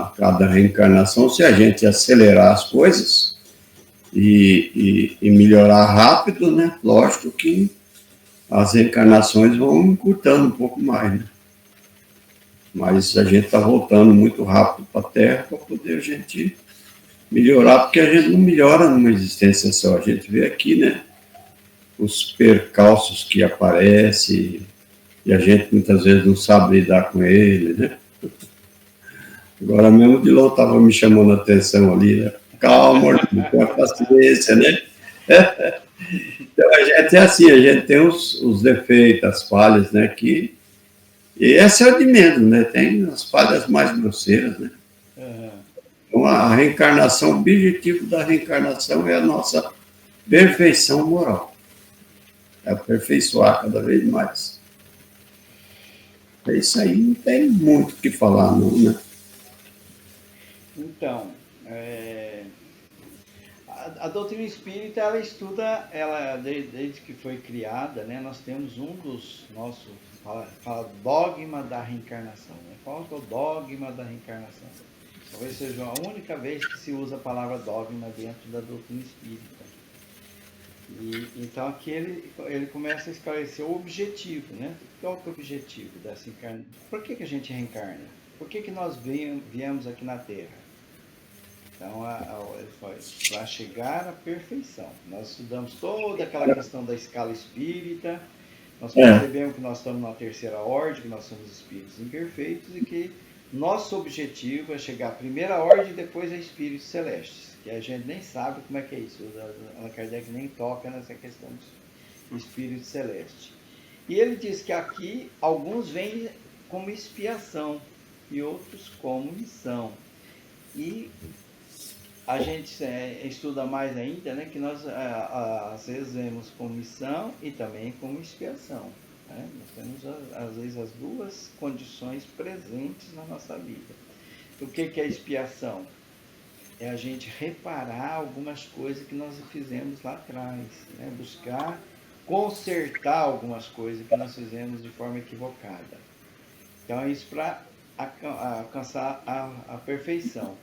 cada reencarnação, se a gente acelerar as coisas e melhorar rápido, né? Lógico que as reencarnações vão encurtando um pouco mais, né? Mas a gente está voltando muito rápido para a Terra para poder a gente melhorar, porque a gente não melhora numa existência só. A gente vê aqui, né? Os percalços que aparecem e a gente muitas vezes não sabe lidar com ele, né? Agora mesmo o Dilon estava me chamando a atenção ali, né? Calma, tenha paciência, né? Então a gente é assim, a gente tem os defeitos, as falhas, né? E essa é o de menos, né? Tem as falhas mais grosseiras, né? Então a reencarnação, o objetivo da reencarnação é a nossa perfeição moral. É aperfeiçoar cada vez mais. É isso aí, não tem muito o que falar, não, né? Então, a doutrina espírita, ela estuda, desde que foi criada, né, nós temos um dos nossos, fala dogma da reencarnação. Né? Qual que é o dogma da reencarnação? Talvez seja a única vez que se usa a palavra dogma dentro da doutrina espírita. Então aqui ele começa a esclarecer o objetivo, né? Qual que é o objetivo dessa encarnação? Por que a gente reencarna? Por que nós viemos aqui na Terra? Então, para chegar à perfeição. Nós estudamos toda aquela questão da escala espírita, nós percebemos que nós estamos na terceira ordem, que nós somos espíritos imperfeitos e que nosso objetivo é chegar à primeira ordem e depois a espíritos celestes, que a gente nem sabe como é que é isso. Allan Kardec nem toca nessa questão do espírito celeste. E ele diz que aqui alguns vêm como expiação e outros como missão. E a gente estuda mais ainda, né, que nós às vezes vemos como missão e também como expiação. Né? Nós temos às vezes as duas condições presentes na nossa vida. O que é expiação? É a gente reparar algumas coisas que nós fizemos lá atrás, né? Buscar consertar algumas coisas que nós fizemos de forma equivocada. Então é isso para alcançar a perfeição.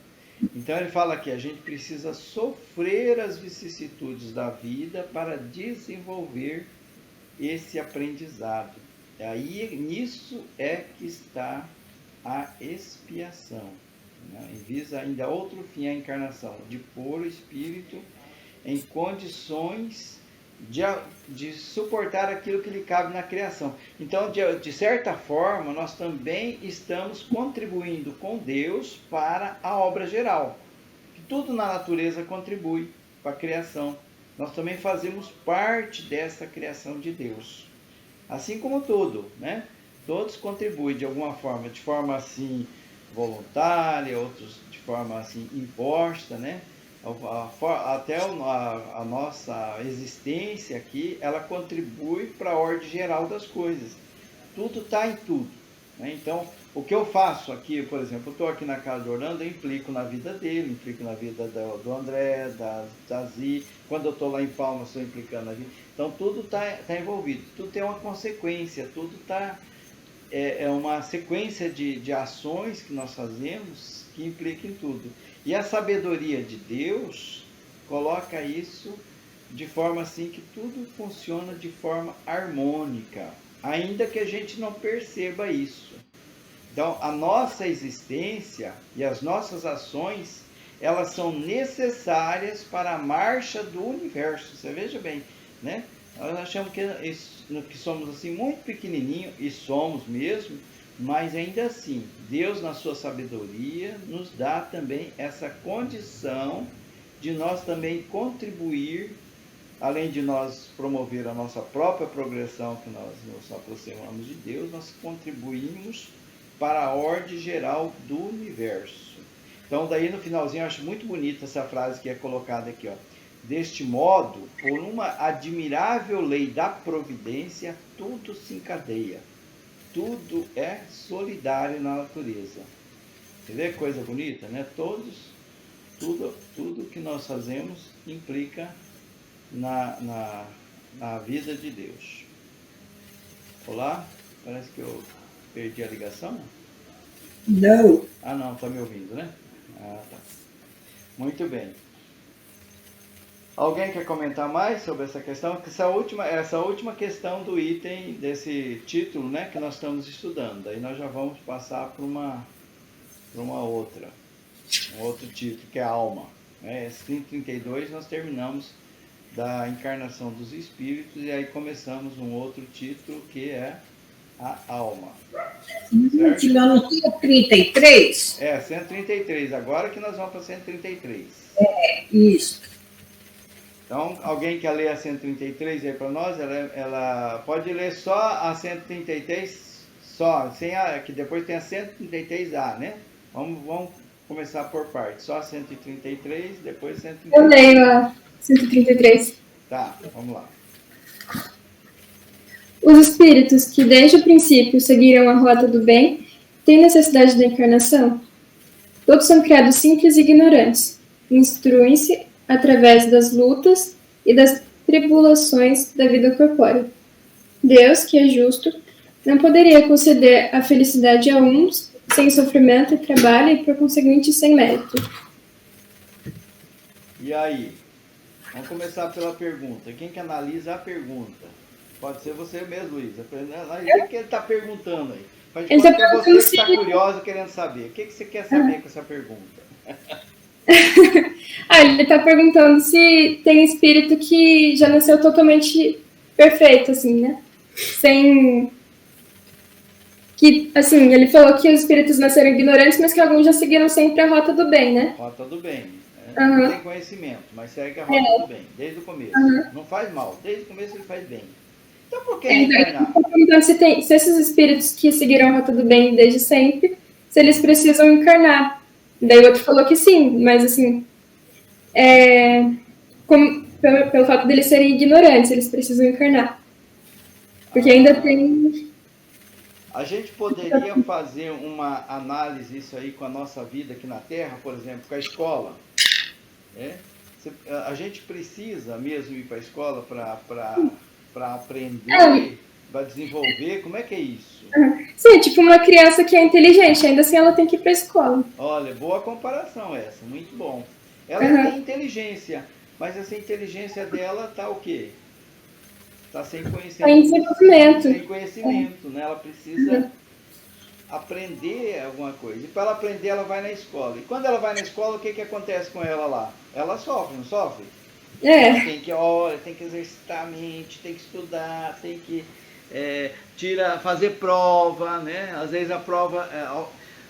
Então ele fala que a gente precisa sofrer as vicissitudes da vida para desenvolver esse aprendizado. E aí nisso é que está a expiação. Né? E visa ainda outro fim, a encarnação, de pôr o espírito em condições de suportar aquilo que lhe cabe na criação. Então, de certa forma, nós também estamos contribuindo com Deus para a obra geral. Tudo na natureza contribui para a criação. Nós também fazemos parte dessa criação de Deus. Assim como tudo, né? Todos contribuem de alguma forma, de forma assim voluntária, outros de forma assim imposta, né? Até a nossa existência aqui, ela contribui para a ordem geral das coisas. Tudo está em tudo. Né? Então, o que eu faço aqui, por exemplo, eu estou aqui na casa do Orlando, eu implico na vida dele, implico na vida do André, da Zi. Quando eu estou lá em Palmas, estou implicando na vida. Então, tudo está envolvido. Tudo tem uma consequência, tudo está... É uma sequência de ações que nós fazemos que implica em tudo. E a sabedoria de Deus coloca isso de forma assim que tudo funciona de forma harmônica, ainda que a gente não perceba isso. Então, a nossa existência e as nossas ações, elas são necessárias para a marcha do universo. Você veja bem, né? Nós achamos que somos assim muito pequenininho, e somos mesmo, mas ainda assim, Deus na sua sabedoria nos dá também essa condição de nós também contribuir, além de nós promover a nossa própria progressão, que nós nos aproximamos de Deus, nós contribuímos para a ordem geral do universo. Então daí no finalzinho eu acho muito bonita essa frase que é colocada aqui, ó. Deste modo, por uma admirável lei da providência, tudo se encadeia. Tudo é solidário na natureza. Você vê que coisa bonita, né? Tudo que nós fazemos implica na vida de Deus. Olá? Parece que eu perdi a ligação. Não. Ah, não, está me ouvindo, né? Ah, tá. Muito bem. Alguém quer comentar mais sobre essa questão? Essa última questão do item desse título, né, que nós estamos estudando. Daí nós já vamos passar para um outro título, que é a alma. Esse 32 nós terminamos da encarnação dos espíritos e aí começamos um outro título que é a alma. Certo? Não tinha 33? 133. Agora que nós vamos para 133. Isso. Então, alguém quer ler a 133 aí para nós? Ela pode ler só a 133, só, sem que depois tem a 133A, né? Vamos começar por partes. Só a 133, depois 133. Eu leio a 133. Tá, vamos lá. Os espíritos que desde o princípio seguiram a rota do bem têm necessidade da encarnação? Todos são criados simples e ignorantes. Instruem-se através das lutas e das tribulações da vida corpórea. Deus, que é justo, não poderia conceder a felicidade a uns sem sofrimento e trabalho e, por conseguinte, sem mérito. E aí? Vamos começar pela pergunta. Quem que analisa a pergunta? Pode ser você mesmo, Luiz. O que ele está perguntando aí? Faz de conta que é você que está curioso querendo saber. O que você quer saber com essa pergunta? Ele está perguntando se tem espírito que já nasceu totalmente perfeito, assim, né? Sem... Que, assim, ele falou que os espíritos nasceram ignorantes, mas que alguns já seguiram sempre a rota do bem, né? Rota do bem. Não tem conhecimento, mas segue a rota do bem, desde o começo. Não faz mal, desde o começo ele faz bem. Então por que reencarnar? Então, se esses espíritos que seguiram a rota do bem desde sempre, se eles precisam encarnar. Daí o outro falou que sim, mas assim, pelo fato deles serem ignorantes, eles precisam encarnar. Porque ainda tem... A gente poderia fazer uma análise isso aí com a nossa vida aqui na Terra, por exemplo, com a escola. A gente precisa mesmo ir para a escola para aprender, para desenvolver. Como é que é isso? Sim, tipo uma criança que é inteligente, ainda assim ela tem que ir para a escola. Olha, boa comparação essa, muito bom. Ela tem inteligência, mas essa inteligência dela está o quê? Está sem conhecimento. Está em desenvolvimento. Sem conhecimento, né? Ela precisa aprender alguma coisa. E para ela aprender, ela vai na escola. E quando ela vai na escola, o que acontece com ela lá? Ela sofre, não sofre? Ela tem que exercitar a mente, tem que estudar, tem que fazer prova, né? Às vezes a prova...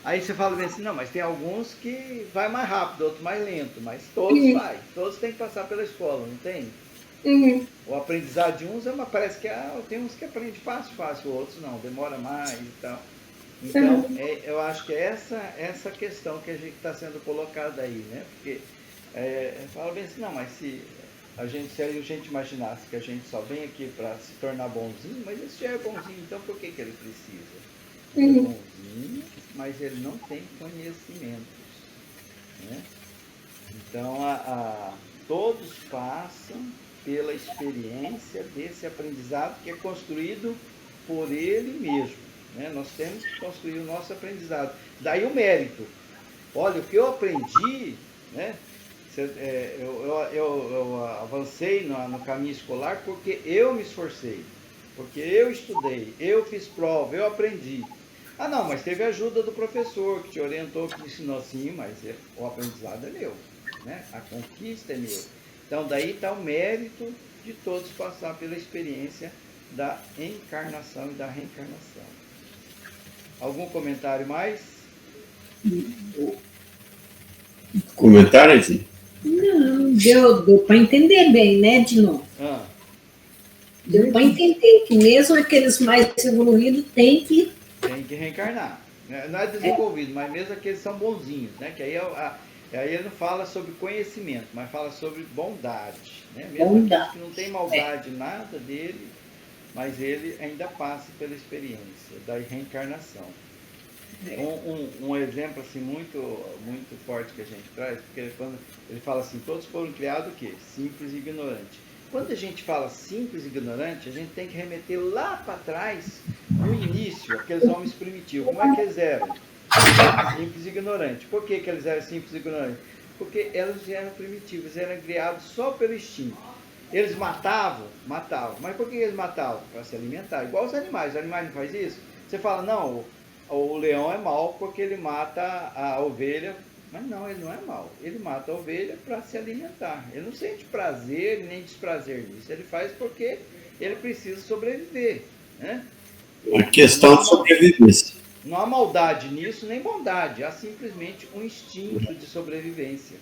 aí você fala assim, não, mas tem alguns que vai mais rápido, outros mais lento, mas todos vai. Todos têm que passar pela escola, não tem? O aprendizado de uns parece que tem uns que aprendem fácil, outros não, demora mais e tal. Então, eu acho que é essa questão que a gente está sendo colocada aí, né? Porque fala bem assim, não, mas se a gente imaginasse que a gente só vem aqui para se tornar bonzinho, mas esse já é bonzinho, então por que ele precisa? Ele é bonzinho, mas ele não tem conhecimentos, né? Então, todos passam pela experiência desse aprendizado que é construído por ele mesmo, né? Nós temos que construir o nosso aprendizado. Daí o mérito. Olha, o que eu aprendi, né? Eu avancei no caminho escolar porque eu me esforcei, porque eu estudei, eu fiz prova, eu aprendi. Não, mas teve ajuda do professor que te orientou, que te ensinou assim, mas o aprendizado é meu, né? A conquista é meu. Então, daí está o mérito de todos passar pela experiência da encarnação e da reencarnação. Algum comentário mais? Comentário, assim? Não, deu para entender bem, né, Dino? Deu para entender que mesmo aqueles mais evoluídos têm que reencarnar. Não é desenvolvido, mas mesmo aqueles são bonzinhos, né? Que aí ele não fala sobre conhecimento, mas fala sobre bondade, né? Mesmo aqueles que não tem maldade nada dele, mas ele ainda passa pela experiência da reencarnação. Um exemplo assim muito forte que a gente traz, porque quando ele fala assim, todos foram criados o quê? Simples e ignorante. Quando a gente fala simples e ignorante, a gente tem que remeter lá para trás, no início, aqueles homens primitivos. Como é que eles eram? Simples e ignorante. Por que eles eram simples e ignorantes? Porque eles eram primitivos, eram criados só pelo instinto. Eles matavam. Mas por que eles matavam? Para se alimentar. Igual os animais não fazem isso. Você fala, não, o leão é mau porque ele mata a ovelha. Mas não, ele não é mau. Ele mata a ovelha para se alimentar. Ele não sente prazer nem desprazer nisso. Ele faz porque ele precisa sobreviver. Né? A questão de sobrevivência. Não há maldade nisso, nem bondade. Há simplesmente um instinto de sobrevivência.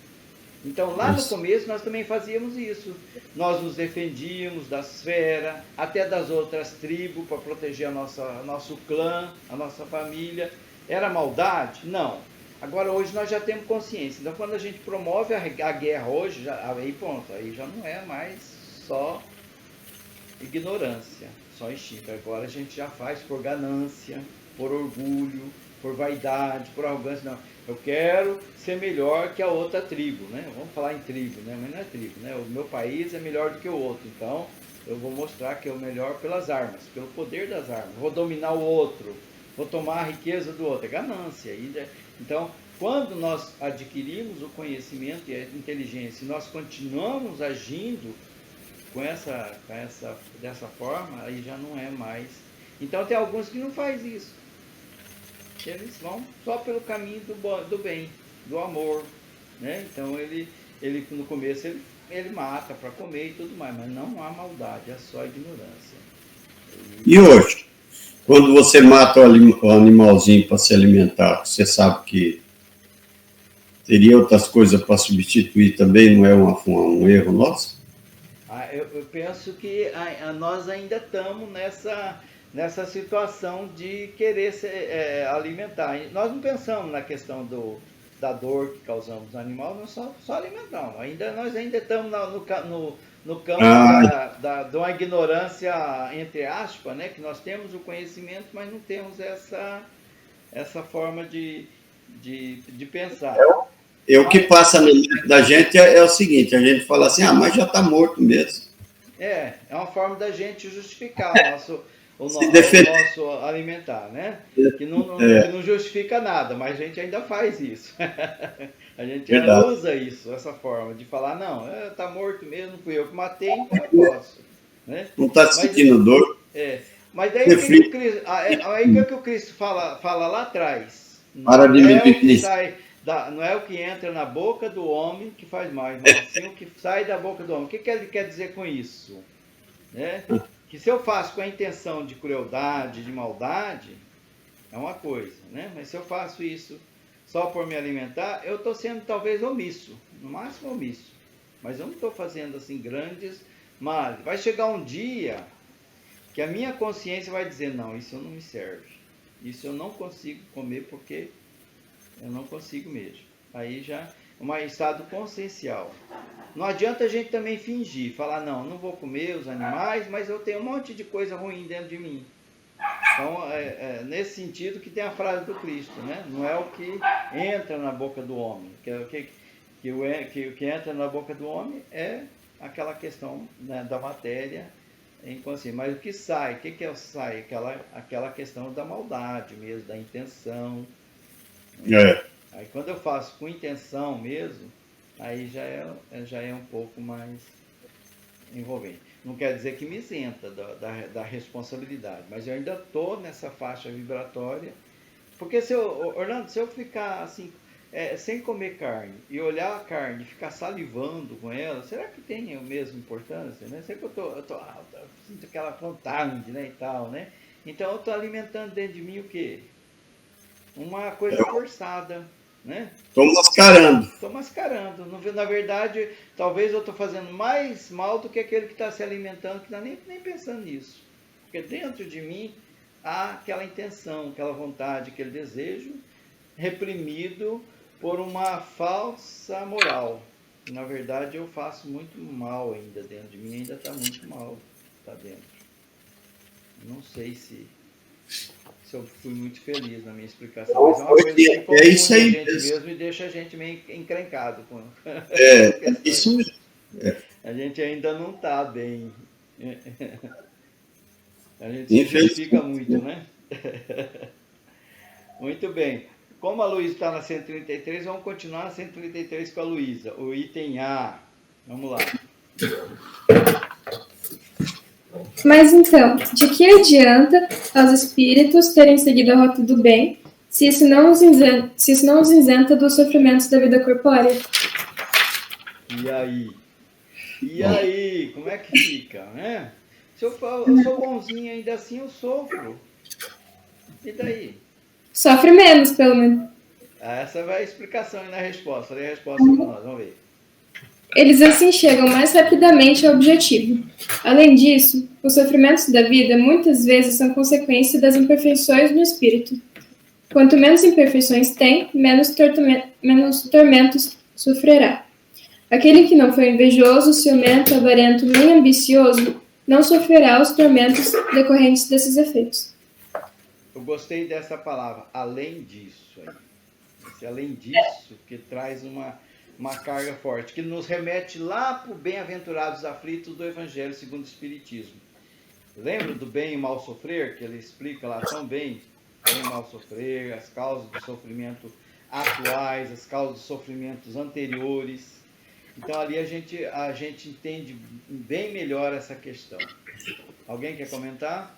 Então, lá no começo, nós também fazíamos isso. Nós nos defendíamos das feras, até das outras tribos, para proteger nosso clã, a nossa família. Era maldade? Não. Agora, hoje, nós já temos consciência. Então, quando a gente promove a guerra hoje, aí pronto, aí já não é mais só ignorância, só instinto. Agora a gente já faz por ganância, por orgulho, por vaidade, por arrogância. Não, eu quero ser melhor que a outra tribo, né? Vamos falar em tribo, né? Mas não é tribo, né? O meu país é melhor do que o outro, então eu vou mostrar que é o melhor pelas armas, pelo poder das armas. Vou dominar o outro, vou tomar a riqueza do outro. É ganância. Então, quando nós adquirimos o conhecimento e a inteligência, e nós continuamos agindo dessa forma, aí já não é mais. Então tem alguns que não fazem isso. Eles vão só pelo caminho do bem, do amor, né? Então ele no começo ele mata para comer e tudo mais, mas não há maldade, é só ignorância. E hoje, quando você mata o animalzinho para se alimentar, você sabe que teria outras coisas para substituir também, não é um erro nosso? Eu penso que nós ainda estamos nessa situação de querer se alimentar. Nós não pensamos na questão da dor que causamos no animal, nós só alimentamos. Nós ainda estamos no campo de uma ignorância, entre aspas, né? Que nós temos o conhecimento, mas não temos essa forma de pensar. O que passa na mente da gente é o seguinte, a gente fala assim, mas já está morto mesmo. É uma forma da gente justificar o nosso alimentar, né? Que não justifica nada, mas a gente ainda faz isso. A gente ainda usa isso, essa forma de falar, não, está morto mesmo, fui eu que matei, então eu posso. Né? Não está sentindo dor. Mas daí o que o Cristo fala lá atrás? Para de me não é o que entra na boca do homem que faz mal, mas sim o que sai da boca do homem. O que ele quer dizer com isso? Né? Que se eu faço com a intenção de crueldade, de maldade, é uma coisa, né? Mas se eu faço isso só por me alimentar, eu estou sendo talvez omisso, no máximo omisso. Mas eu não estou fazendo assim grandes males. Vai chegar um dia que a minha consciência vai dizer, não, isso não me serve. Isso eu não consigo comer porque eu não consigo mesmo. Aí já é um estado consciencial. Não adianta a gente também fingir, falar, não vou comer os animais, mas eu tenho um monte de coisa ruim dentro de mim. Então, nesse sentido que tem a frase do Cristo, né? Não é o que entra na boca do homem. O que entra na boca do homem é aquela questão, né, da matéria inconsciente. Mas o que sai, o que é o sai? Aquela questão da maldade mesmo, da intenção. Aí quando eu faço com intenção mesmo, aí já é um pouco mais envolvente. Não quer dizer que me isenta da responsabilidade, mas eu ainda estou nessa faixa vibratória, porque Orlando, se eu ficar assim, sem comer carne, e olhar a carne e ficar salivando com ela, será que tem a mesma importância? Né? Será que eu sinto aquela vontade, né, e tal, né? Então eu estou alimentando dentro de mim o quê? Uma coisa forçada, né? Estou mascarando. Na verdade, talvez eu estou fazendo mais mal do que aquele que está se alimentando, que não está nem pensando nisso. Porque dentro de mim há aquela intenção, aquela vontade, aquele desejo reprimido por uma falsa moral. Na verdade, eu faço muito mal ainda dentro de mim, ainda está muito mal, está dentro. Não sei se eu fui muito feliz na minha explicação, mas é uma coisa que confunde isso aí, a gente mesmo e deixa a gente meio encrencado. Isso mesmo. A gente ainda não está bem. A gente se justifica muito, né? Muito bem. Como a Luísa está na 133, vamos continuar na 133 com a Luísa. O item A. Vamos lá. Mas então, de que adianta aos espíritos terem seguido a rota do bem, se isso não os isenta dos sofrimentos da vida corpórea? E aí? E aí? Como é que fica, né? Se eu sou bonzinho, ainda assim eu sofro. E daí? Sofre menos, pelo menos. Essa vai a explicação e na resposta. Lê a resposta para nós, vamos ver. Eles assim chegam mais rapidamente ao objetivo. Além disso, os sofrimentos da vida muitas vezes são consequência das imperfeições no espírito. Quanto menos imperfeições tem, menos tormentos sofrerá. Aquele que não foi invejoso, ciumento, avarento nem ambicioso não sofrerá os tormentos decorrentes desses efeitos. Eu gostei dessa palavra, além disso. Esse além disso, que traz uma carga forte, que nos remete lá para o bem-aventurados aflitos do Evangelho segundo o Espiritismo. Lembra do bem e mal sofrer, que ele explica lá tão bem? Bem e mal sofrer, as causas do sofrimento atuais, as causas dos sofrimentos anteriores. Então ali a gente entende bem melhor essa questão. Alguém quer comentar?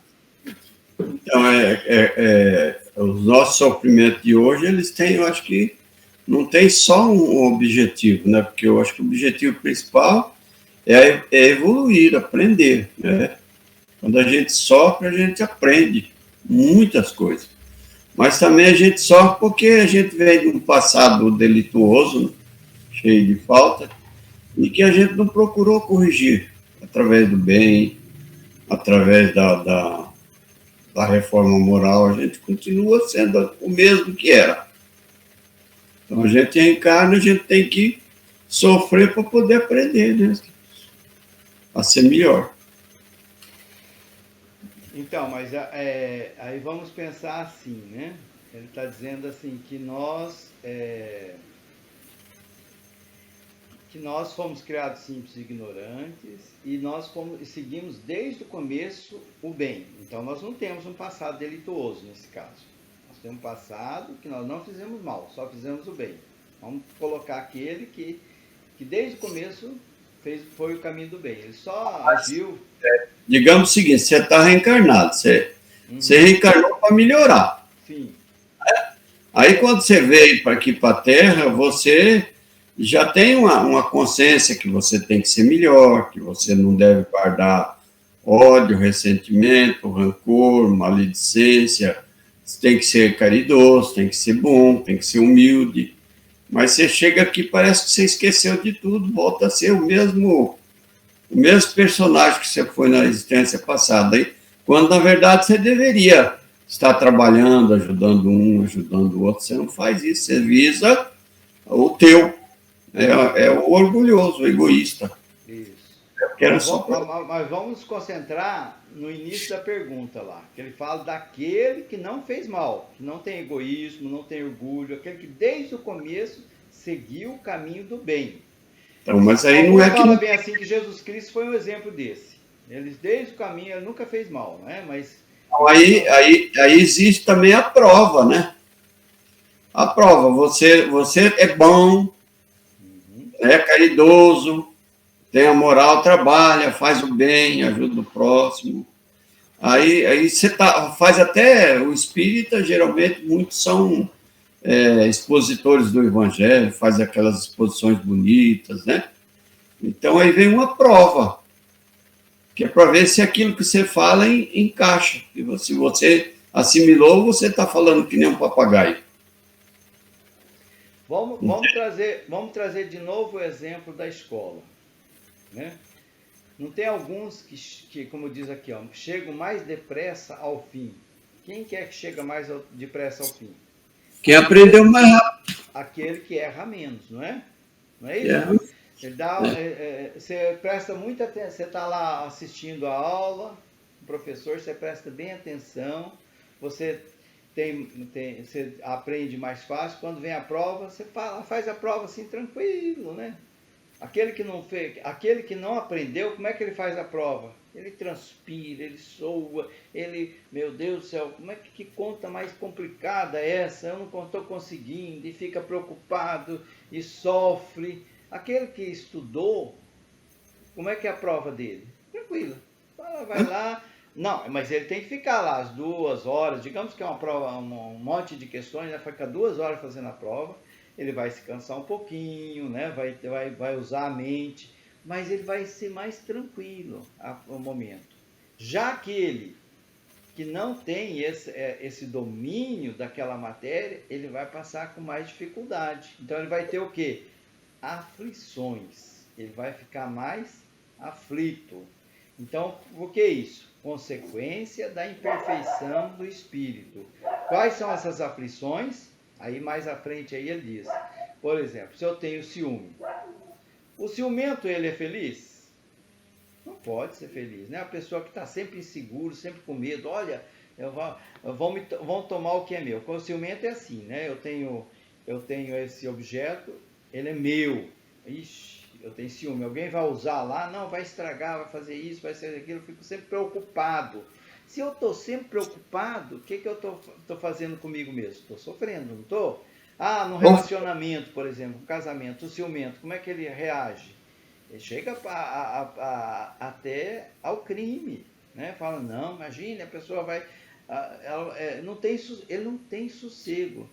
Então, os nossos sofrimentos de hoje, eles têm, eu acho que, não tem só um objetivo, né? Porque eu acho que o objetivo principal é evoluir, aprender, né? Quando a gente sofre, a gente aprende muitas coisas. Mas também a gente sofre porque a gente vem de um passado delituoso, né? Cheio de falta, e que a gente não procurou corrigir através do bem, através da reforma moral. A gente continua sendo o mesmo que era. Então a gente reencarna, a gente tem que sofrer para poder aprender, né? A ser melhor. Então, mas aí vamos pensar assim, né? Ele está dizendo assim que nós fomos criados simples e ignorantes e nós seguimos desde o começo o bem. Então nós não temos um passado delituoso nesse caso. Nós temos um passado que nós não fizemos mal, só fizemos o bem. Vamos colocar aquele que desde o começo foi o caminho do bem. Ele só agiu... Digamos o seguinte, você está reencarnado, você reencarnou para melhorar. Sim. Aí quando você veio aqui para a Terra, você já tem uma consciência que você tem que ser melhor, que você não deve guardar ódio, ressentimento, rancor, maledicência. Você tem que ser caridoso, tem que ser bom, tem que ser humilde. Mas você chega aqui, parece que você esqueceu de tudo, volta a ser o mesmo personagem que você foi na existência passada. Aí, quando, na verdade, você deveria estar trabalhando, ajudando um, ajudando o outro. Você não faz isso, você visa o teu. É o orgulhoso, o egoísta. Isso. Mas vamos nos concentrar no início da pergunta lá, que ele fala daquele que não fez mal, que não tem egoísmo, não tem orgulho, aquele que desde o começo seguiu o caminho do bem. Então, mas aí não é que... fala bem assim que Jesus Cristo foi um exemplo desse. Ele desde o caminho, ele nunca fez mal, né? Mas... Aí existe também a prova, né? A prova, você é bom, é caridoso, tem a moral, trabalha, faz o bem, ajuda o próximo. Aí você faz até o espírita, geralmente muitos são expositores do Evangelho, faz aquelas exposições bonitas, né? Então aí vem uma prova, que é para ver se aquilo que você fala encaixa. E se você assimilou, você está falando que nem um papagaio. Vamos trazer de novo o exemplo da escola, né? Não tem alguns que, como diz aqui, ó, chegam mais depressa ao fim. Quem que é que chega mais depressa ao fim? Quem aprendeu mais rápido. Aquele que erra menos, não é? Não é isso? Ele dá, você presta muita atenção, você está lá assistindo a aula, o professor, você presta bem atenção, você aprende mais fácil. Quando vem a prova, você faz a prova assim tranquilo, né? Aquele que não fez, aquele que não aprendeu, como é que ele faz a prova? Ele transpira, ele soa, meu Deus do céu, como é que conta mais complicada é essa? Eu não estou conseguindo, e fica preocupado e sofre. Aquele que estudou, como é que é a prova dele? Tranquila. Vai lá. Não, mas ele tem que ficar lá as 2 horas, digamos que é uma prova, um monte de questões, vai ficar 2 horas fazendo a prova, ele vai se cansar um pouquinho, né? vai usar a mente, mas ele vai ser mais tranquilo no momento. Já aquele que não tem esse domínio daquela matéria, ele vai passar com mais dificuldade. Então ele vai ter o quê? Aflições. Ele vai ficar mais aflito. Então, o que é isso? Consequência da imperfeição do espírito. Quais são essas aflições? Aí mais à frente aí ele diz, por exemplo, se eu tenho ciúme, o ciumento ele é feliz? Não pode ser feliz, né? A pessoa que está sempre inseguro, sempre com medo, olha, vão tomar o que é meu. Com o ciumento é assim, né? Eu tenho esse objeto, ele é meu. Ixi, eu tenho ciúme, alguém vai usar lá, não, vai estragar, vai fazer isso, vai fazer aquilo, eu fico sempre preocupado. Se eu estou sempre preocupado, o que eu estou fazendo comigo mesmo? Estou sofrendo, não estou? No relacionamento, por exemplo, um casamento, o ciumento, como é que ele reage? Ele chega até ao crime, né? Fala, não, imagine, a pessoa vai... ele não tem sossego.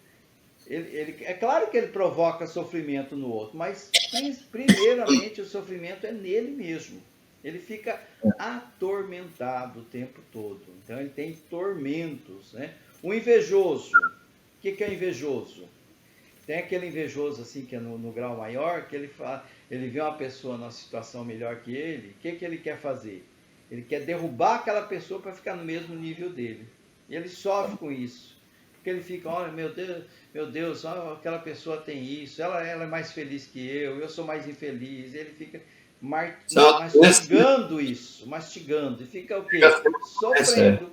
É claro que ele provoca sofrimento no outro, mas primeiramente o sofrimento é nele mesmo. Ele fica atormentado o tempo todo. Então ele tem tormentos, né? O invejoso. O que é invejoso? Tem aquele invejoso assim que é no grau maior, que ele vê uma pessoa numa situação melhor que ele. O que ele quer fazer? Ele quer derrubar aquela pessoa para ficar no mesmo nível dele. E ele sofre com isso. Porque ele fica, olha, meu Deus, aquela pessoa tem isso, ela é mais feliz que eu sou mais infeliz. Ele fica mastigando isso, mastigando. E fica o quê? Sofrendo.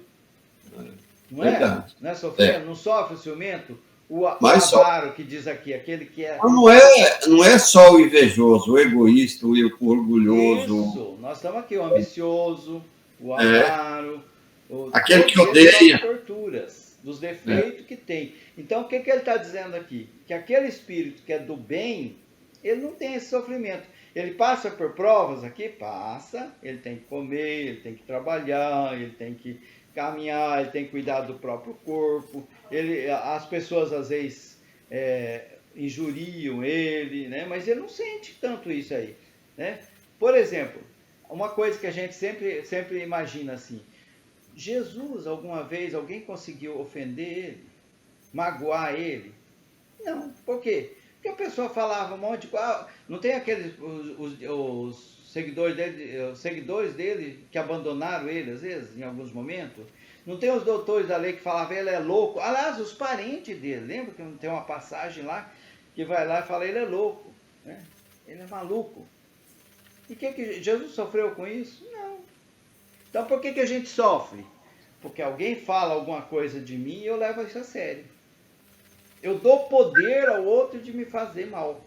Não é? Não é sofrendo? Não sofre o ciumento? O avaro que diz aqui, aquele que é... Não é só o invejoso, o egoísta, o orgulhoso. Isso, nós estamos aqui, o ambicioso, o avaro, aquele que odeia. Torturas, dos defeitos que tem. Então, o que ele está dizendo aqui? Que aquele espírito que é do bem, ele não tem esse sofrimento. Ele passa por provas aqui? Passa. Ele tem que comer, ele tem que trabalhar, ele tem que caminhar, ele tem que cuidar do próprio corpo. As pessoas, às vezes, injuriam ele, né? Mas ele não sente tanto isso aí, né? Por exemplo, uma coisa que a gente sempre imagina assim, Jesus, alguma vez, alguém conseguiu ofender ele? Magoar ele? Não. Por quê? Porque a pessoa falava um monte de coisa. Não tem aqueles os seguidores dele que abandonaram ele, às vezes, em alguns momentos? Não tem os doutores da lei que falavam, ele é louco? Aliás, os parentes dele, lembra que tem uma passagem lá, que vai lá e fala, ele é louco, né? Ele é maluco. E que Jesus sofreu com isso? Não. Então, por que a gente sofre? Porque alguém fala alguma coisa de mim e eu levo isso a sério. Eu dou poder ao outro de me fazer mal.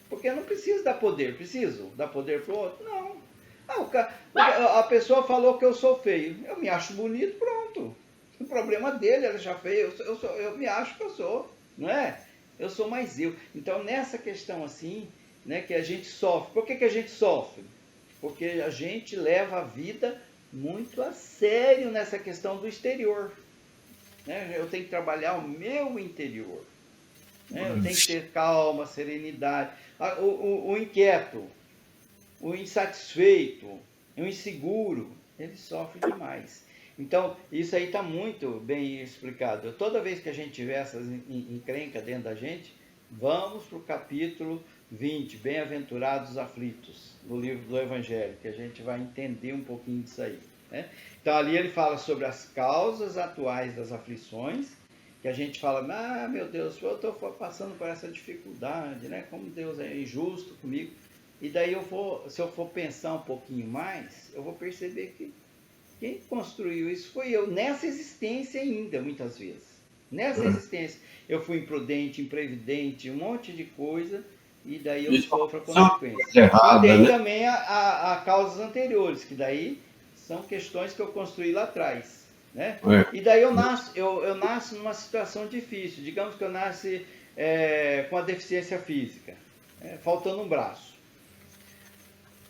Porque eu não preciso dar poder. Preciso dar poder para o outro? Não. A pessoa falou que eu sou feio. Eu me acho bonito, pronto. O problema dele é achar feio. Eu me acho que eu sou. Não é? Eu sou mais eu. Então, nessa questão assim, né, que a gente sofre. Por que a gente sofre? Porque a gente leva a vida muito a sério nessa questão do exterior. Né? Eu tenho que trabalhar o meu interior. Né? Eu tenho que ter calma, serenidade. O inquieto, o insatisfeito, o inseguro, ele sofre demais. Então, isso aí está muito bem explicado. Toda vez que a gente tiver essas encrencas dentro da gente, vamos para o capítulo 20, Bem-aventurados aflitos, do livro do Evangelho, que a gente vai entender um pouquinho disso aí. Né? Então, ali ele fala sobre as causas atuais das aflições, que a gente fala, meu Deus, eu estou passando por essa dificuldade, né? Como Deus é injusto comigo. E daí se eu for pensar um pouquinho mais, eu vou perceber que quem construiu isso foi eu, nessa existência ainda, muitas vezes. Nessa existência, eu fui imprudente, imprevidente, um monte de coisa, e daí eu Isso sofro a são consequência. errada, E tem né? também a causas anteriores, que daí são questões que eu construí lá atrás. Né? É. E daí eu nasço numa situação difícil. Digamos que eu nasci com a deficiência física, faltando um braço.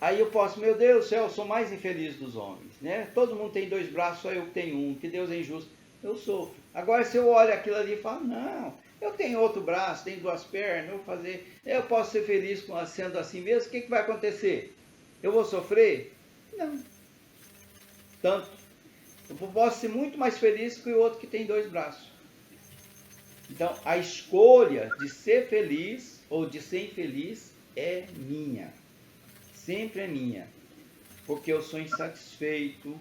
Aí eu posso, meu Deus do céu, eu sou mais infeliz dos homens. Né? Todo mundo tem 2 braços, só eu que tenho um, que Deus é injusto. Eu sofro. Agora, se eu olho aquilo ali e falo, não, eu tenho outro braço, tenho 2 pernas, eu posso ser feliz sendo assim mesmo, o que vai acontecer? Eu vou sofrer? Não. Tanto. Eu posso ser muito mais feliz que o outro que tem 2 braços. Então, a escolha de ser feliz ou de ser infeliz é minha. Sempre é minha. Porque eu sou insatisfeito,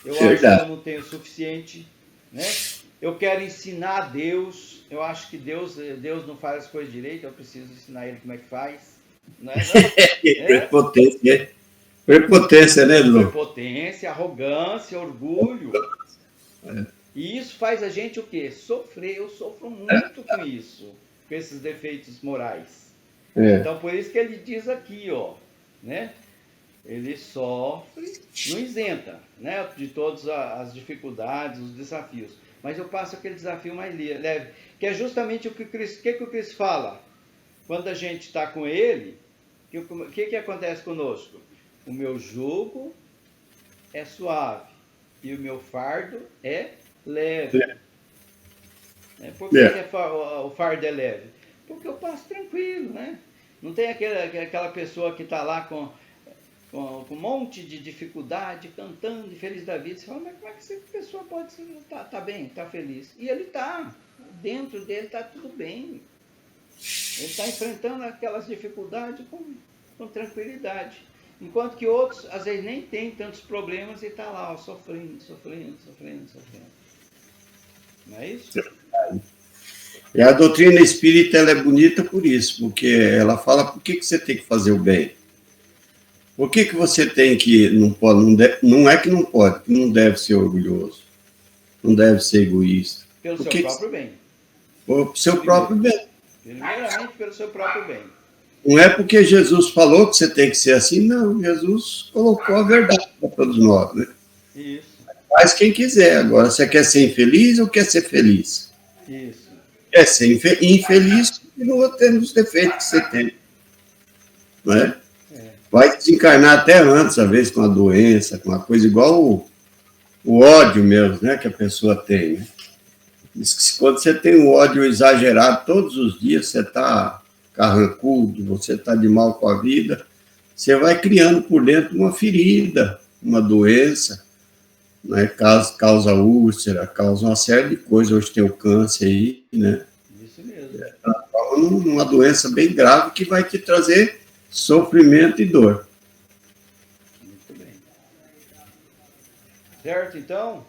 eu acho que eu não tenho o suficiente, né? Eu quero ensinar a Deus, eu acho que Deus não faz as coisas direito, eu preciso ensinar Ele como é que faz. Não é, não? Prepotência, prepotência, né, Lu? Prepotência, arrogância, orgulho. E isso faz a gente o quê? Sofrer. Eu sofro muito com isso, com esses defeitos morais. Então, por isso que ele diz aqui, ó, né? Ele sofre, não isenta, né, de todas as dificuldades, os desafios. Mas eu passo aquele desafio mais leve, que é justamente o que o Cristo fala. Quando a gente está com Ele, o que acontece conosco? O meu jugo é suave e o meu fardo é leve. Por que o fardo é leve? Porque eu passo tranquilo, né? Não tem aquela pessoa que está lá com um monte de dificuldade, cantando e feliz da vida. Você fala, mas como é que essa pessoa pode estar bem, estar feliz? E ele está, dentro dele está tudo bem. Ele está enfrentando aquelas dificuldades com tranquilidade. Enquanto que outros, às vezes, nem tem tantos problemas e está lá, ó, sofrendo. Não é isso? E a doutrina espírita ela é bonita por isso, porque ela fala por que você tem que fazer o bem. Por que você tem que, não é que não pode, que não deve ser orgulhoso, não deve ser egoísta. Pelo seu próprio bem. Pelo seu próprio bem. Primeiramente pelo seu próprio bem. Não é porque Jesus falou que você tem que ser assim, não. Jesus colocou a verdade para todos nós, né? Isso. Faz quem quiser. Agora, você quer ser infeliz ou quer ser feliz? Isso. Quer ser infeliz, continua tendo os defeitos que você tem. Não é? Vai desencarnar até antes, às vezes, com uma doença, com uma coisa igual o ódio mesmo, né, que a pessoa tem. Né? Diz que quando você tem um ódio exagerado todos os dias, você está carrancudo, você está de mal com a vida, você vai criando por dentro uma ferida, uma doença, né, causa úlcera, causa uma série de coisas. Hoje tem o câncer aí, né? Isso mesmo. Uma doença bem grave que vai te trazer sofrimento e dor. Muito bem. Certo, então?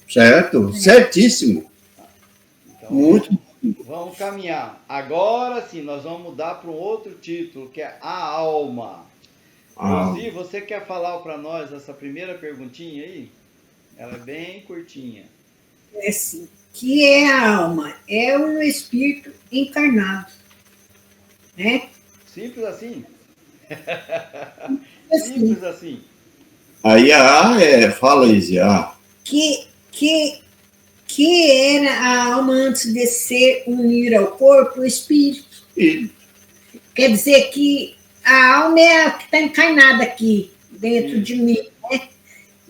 Certo? Certíssimo. Então, muito. Vamos caminhar. Agora sim, nós vamos mudar para um outro título, que é a alma. Rosi, você quer falar para nós essa primeira perguntinha aí? Ela é bem curtinha. É assim, que é a alma? É um espírito encarnado, né? Simples assim? Assim. Simples assim. Aí fala, Izzy, Que era a alma antes de se unir ao corpo, o espírito. Quer dizer que a alma é a que está encarnada aqui, dentro de mim, né?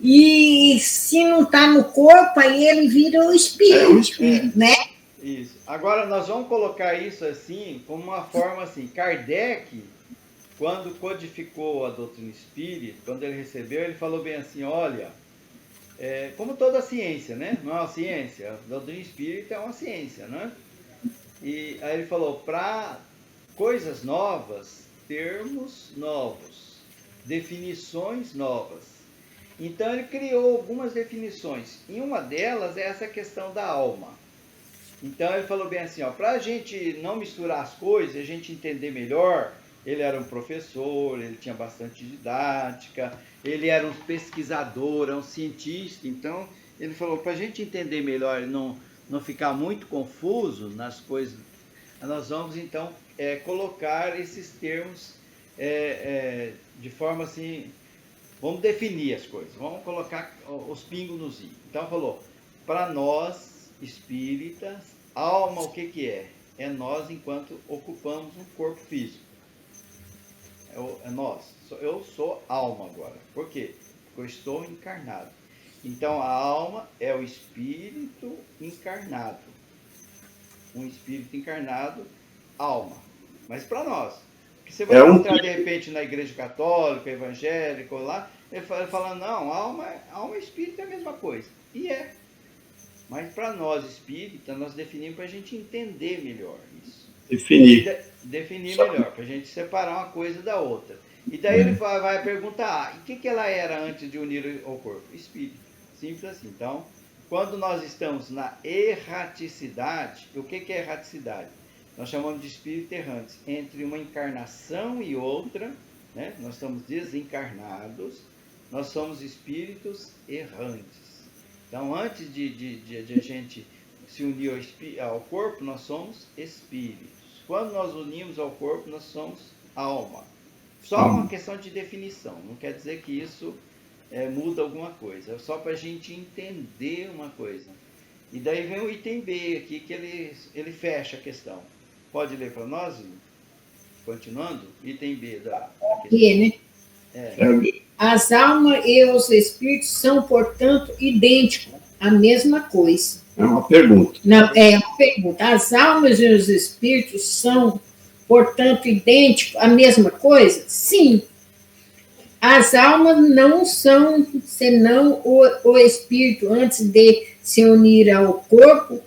E se não está no corpo, aí ele vira o espírito, né? Isso. Agora, nós vamos colocar isso assim, como uma forma assim, Kardec, quando codificou a doutrina espírita, quando ele recebeu, ele falou bem assim, olha, como toda a ciência, né? Não é uma ciência, a doutrina espírita é uma ciência, né? E aí ele falou, para coisas novas, termos novos, definições novas. Então ele criou algumas definições, e uma delas é essa questão da alma. Então ele falou bem assim, para a gente não misturar as coisas, a gente entender melhor, ele era um professor, ele tinha bastante didática, ele era um pesquisador, um cientista, então ele falou, para a gente entender melhor e não ficar muito confuso nas coisas, nós vamos então colocar esses termos de forma assim, vamos definir as coisas, vamos colocar os pingos nos i. Então falou, para nós espíritas, alma o que que é? É nós enquanto ocupamos um corpo físico. É nós. Eu sou alma agora. Por quê? Porque eu estou encarnado. Então a alma é o espírito encarnado. Um espírito encarnado, alma. Mas para nós. Porque você vai encontrar de repente na igreja católica, evangélica, lá, ele fala, não, alma e espírito é a mesma coisa. E é. Mas para nós espíritas, nós definimos para a gente entender melhor isso. Definir melhor, para a gente separar uma coisa da outra. E daí ele vai perguntar, e o que ela era antes de unir ao corpo? Espírito. Simples assim. Então, quando nós estamos na erraticidade, o que é erraticidade? Nós chamamos de espírito errantes. Entre uma encarnação e outra, né? Nós estamos desencarnados, nós somos espíritos errantes. Então, antes de a gente se unir ao corpo, nós somos espíritos. Quando nós unimos ao corpo, nós somos alma. Só uma questão de definição. Não quer dizer que isso muda alguma coisa. É só para a gente entender uma coisa. E daí vem o item B aqui, que ele fecha a questão. Pode ler para nós? Continuando? Item B da questão. B, né? As almas e os espíritos são, portanto, idênticos, a mesma coisa. É uma pergunta. Não, é uma pergunta. As almas e os espíritos são, portanto, idênticos, a mesma coisa? Sim. As almas não são senão o espírito antes de se unir ao corpo,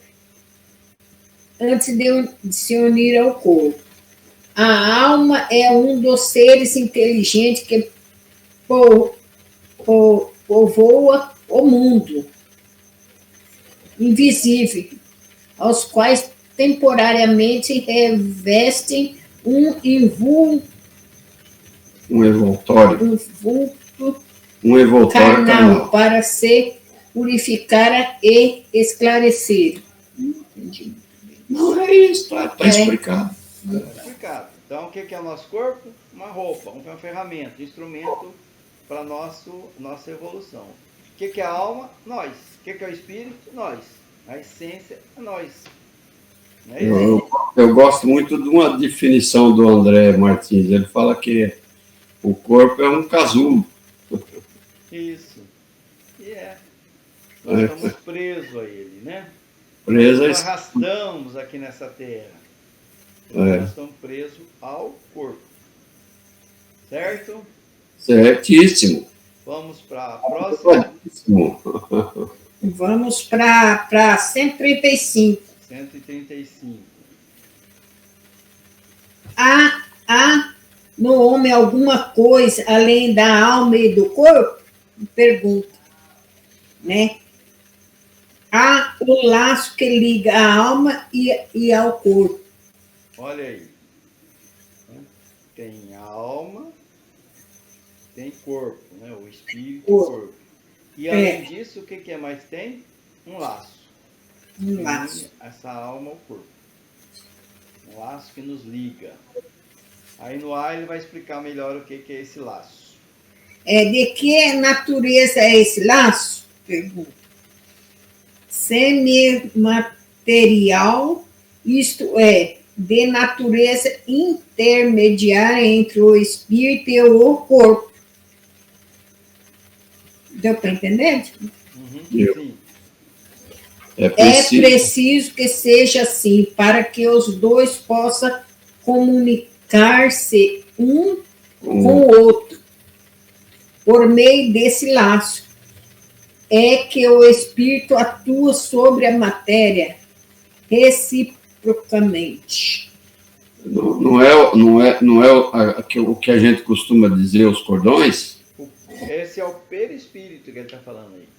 A alma é um dos seres inteligentes que povoa o mundo invisível, aos quais temporariamente revestem um vulto carnal para se purificar e esclarecer. Entendi. Não é isso, está explicado. Está explicado. Então, o que é o nosso corpo? Uma roupa, uma ferramenta, um instrumento para nossa evolução. O que é a alma? Nós. O que é o espírito? Nós. A essência é nós. Não é isso? Eu gosto muito de uma definição do André Martins. Ele fala que o corpo é um casulo. Isso. E nós estamos presos a ele, né? Nós arrastamos aqui nessa terra. Nós estamos presos ao corpo. Certo? Certíssimo. Vamos para a próxima. Vamos para 135. 135. Há no homem alguma coisa além da alma e do corpo? Pergunta. Né? Há o laço que liga a alma e ao corpo. Olha aí. Tem alma, tem corpo, né? O espírito e o corpo. E além disso, o que mais tem? Um laço. Um laço. Essa alma ao corpo. Um laço que nos liga. Aí no A ele vai explicar melhor o que é esse laço. De que natureza é esse laço? Pergunta. Semimaterial, isto é, de natureza intermediária entre o espírito e o corpo. Deu para entender? Sim. É preciso que seja assim, para que os dois possam comunicar-se um com o outro. Por meio desse laço, é que o espírito atua sobre a matéria reciprocamente. Não é o que a gente costuma dizer, os cordões? Esse é o perispírito que ele está falando aí.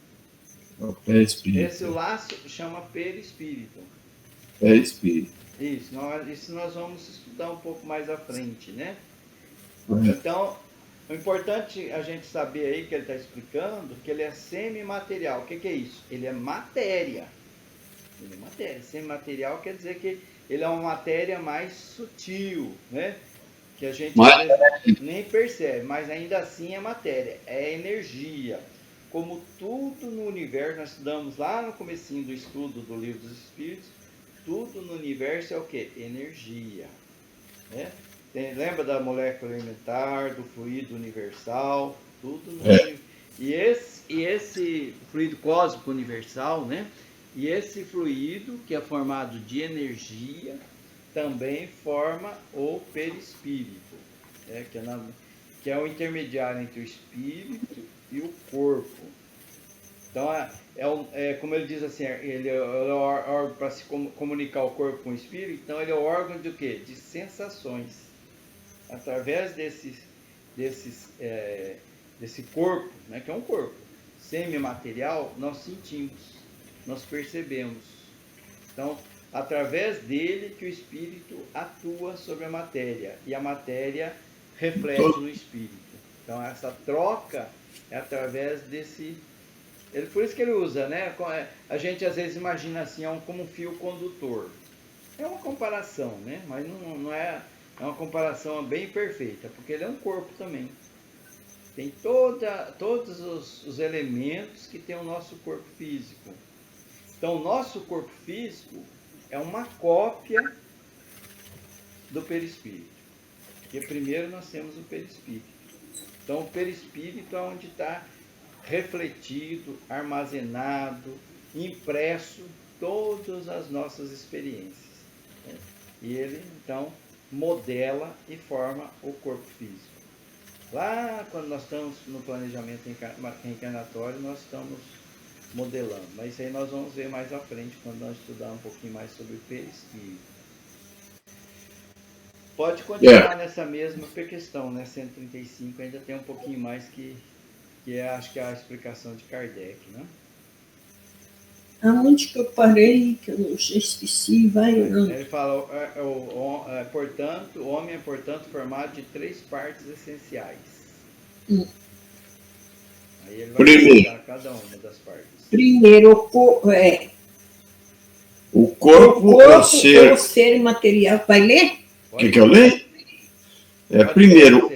O perispírito. Esse laço chama perispírito. Perispírito. Isso nós vamos estudar um pouco mais à frente, né? Então, o importante a gente saber aí que ele está explicando que ele é semimaterial. O que é isso? Ele é matéria. Ele é matéria. Semimaterial quer dizer que ele é uma matéria mais sutil, né? Que a gente Mas- às vezes nem percebe, mas ainda assim é matéria, é energia. Como tudo no universo, nós estudamos lá no comecinho do estudo do Livro dos Espíritos, tudo no universo é o quê? Energia. Né? Lembra da molécula elementar, do fluido universal, tudo no e esse fluido cósmico universal, né? E esse fluido, que é formado de energia, também forma o perispírito, né? Que é o intermediário entre o espírito e o corpo. Então, como ele diz assim, ele é o órgão para se comunicar o corpo com o espírito, então ele é o órgão de o quê? De sensações. Através desse corpo, né, que é um corpo semimaterial, nós sentimos, nós percebemos. Então, através dele que o espírito atua sobre a matéria, e a matéria reflete no espírito. Então, essa troca é através desse... Por isso que ele usa, né? A gente às vezes imagina assim, como um fio condutor. É uma comparação, né? Mas não é uma comparação bem perfeita, porque ele é um corpo também. Tem todos os elementos que tem o nosso corpo físico. Então, o nosso corpo físico é uma cópia do perispírito. Porque primeiro nós temos o perispírito. Então, o perispírito é onde está refletido, armazenado, impresso todas as nossas experiências. Né? E ele, então, modela e forma o corpo físico. Lá, quando nós estamos no planejamento reencarnatório, nós estamos modelando. Mas isso aí nós vamos ver mais à frente, quando nós estudar um pouquinho mais sobre o perispírito. Pode continuar nessa mesma questão, né? 135, ainda tem um pouquinho mais que acho que é a explicação de Kardec, né? Aonde que eu parei, que eu já esqueci, vai ou não? Ele fala, portanto, o homem é, portanto, formado de 3 partes essenciais. Aí ele vai explicar cada uma das partes. Primeiro, o corpo é o ser material. Vai ler? O que eu leio? Primeiro,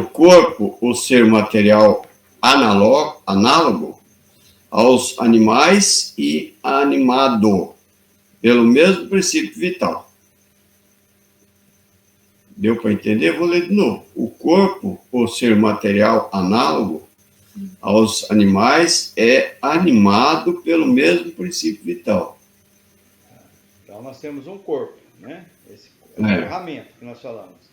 o corpo, o ser material análogo aos animais e animado, pelo mesmo princípio vital. Deu para entender? Vou ler de novo. O corpo, o ser material análogo aos animais, é animado pelo mesmo princípio vital. Então, nós temos um corpo, né? Esse é uma ferramenta que nós falamos.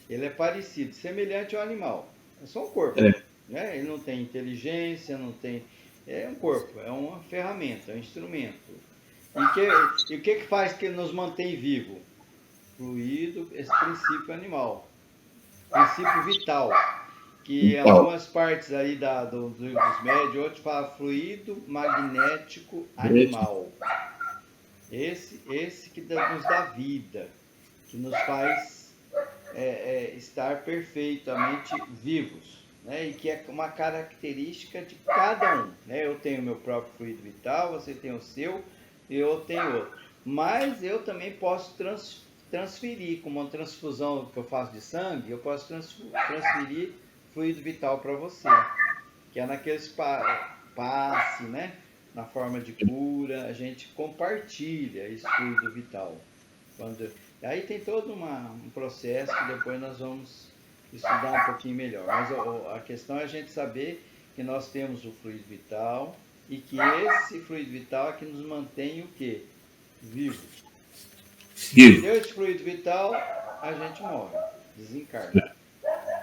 Ele é parecido, semelhante ao animal. É só um corpo. Né? Ele não tem inteligência, não tem... É um corpo, é uma ferramenta, é um instrumento. E o que faz que nos mantém vivo? Fluido, esse princípio animal. Princípio vital. Que em algumas partes aí dos médios, outros falam fluido magnético animal. Esse que nos dá vida, que nos faz estar perfeitamente vivos, né? E que é uma característica de cada um. Né? Eu tenho o meu próprio fluido vital, você tem o seu, e eu tenho outro. Mas eu também posso transferir, como uma transfusão que eu faço de sangue, eu posso transferir fluido vital para você, que é naqueles passe, né? Na forma de cura, a gente compartilha esse fluido vital. Aí tem todo um processo que depois nós vamos estudar um pouquinho melhor. Mas a questão é a gente saber que nós temos o fluido vital e que esse fluido vital é que nos mantém o quê? Vivo. Deu esse fluido vital, a gente morre, desencarna.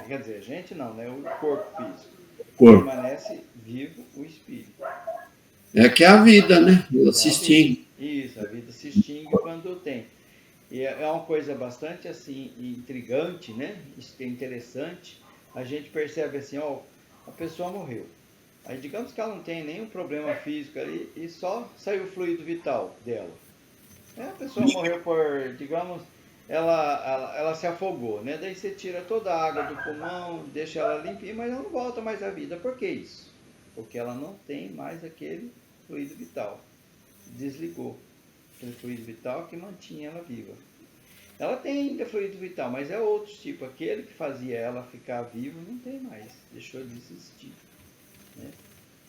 Quer dizer, a gente não, né? O corpo físico. Permanece vivo o espírito. É que é a vida, né? Ela se extingue. Isso, a vida se extingue quando tem. E é uma coisa bastante assim intrigante, né? Isso que é interessante. A gente percebe assim, a pessoa morreu. Aí digamos que ela não tem nenhum problema físico ali e só saiu o fluido vital dela. A pessoa morreu por, digamos, ela se afogou, né? Daí você tira toda a água do pulmão, deixa ela limpinha, mas ela não volta mais à vida. Por que isso? Porque ela não tem mais aquele fluido vital. desligou. Aquele fluido vital que mantinha ela viva. Ela tem ainda fluido vital, mas é outro tipo. Aquele que fazia ela ficar viva não tem mais, deixou de existir. Né?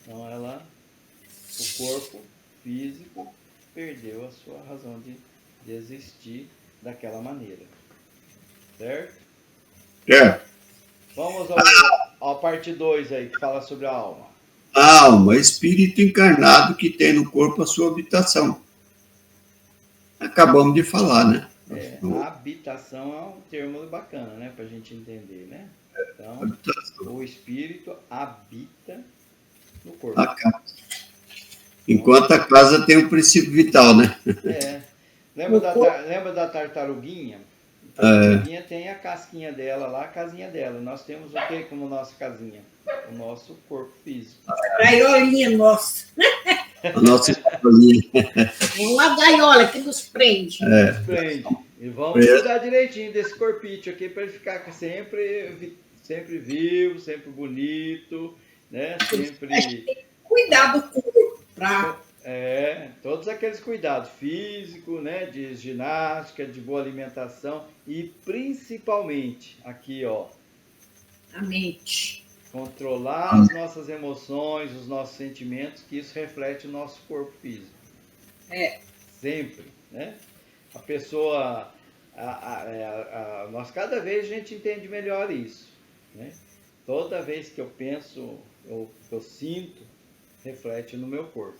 Então o corpo físico perdeu a sua razão de existir daquela maneira. Certo? Vamos ao parte 2 aí, que fala sobre a alma. A alma, espírito encarnado que tem no corpo a sua habitação. Acabamos de falar, né? Habitação é um termo bacana, né? Para a gente entender, né? Então, habitação. O espírito habita no corpo. A casa. Enquanto a casa tem o princípio vital, né? Lembra da tartaruguinha? A tartaruguinha tem a casquinha dela lá, a casinha dela. Nós temos o que como nossa casinha? O nosso corpo físico. A gaiolinha nossa. A nossa gaiolinha. É uma gaiola que nos prende. Nos prende. E vamos cuidar direitinho desse corpício aqui para ele ficar sempre vivo, sempre bonito, né? Sempre... Cuidar do corpo. Todos aqueles cuidados físicos, né? De ginástica, de boa alimentação e principalmente aqui, ó. A mente. Controlar as nossas emoções, os nossos sentimentos, que isso reflete o nosso corpo físico. Sempre, né? A pessoa... nós cada vez a gente entende melhor isso, né? Toda vez que eu penso, eu sinto, reflete no meu corpo.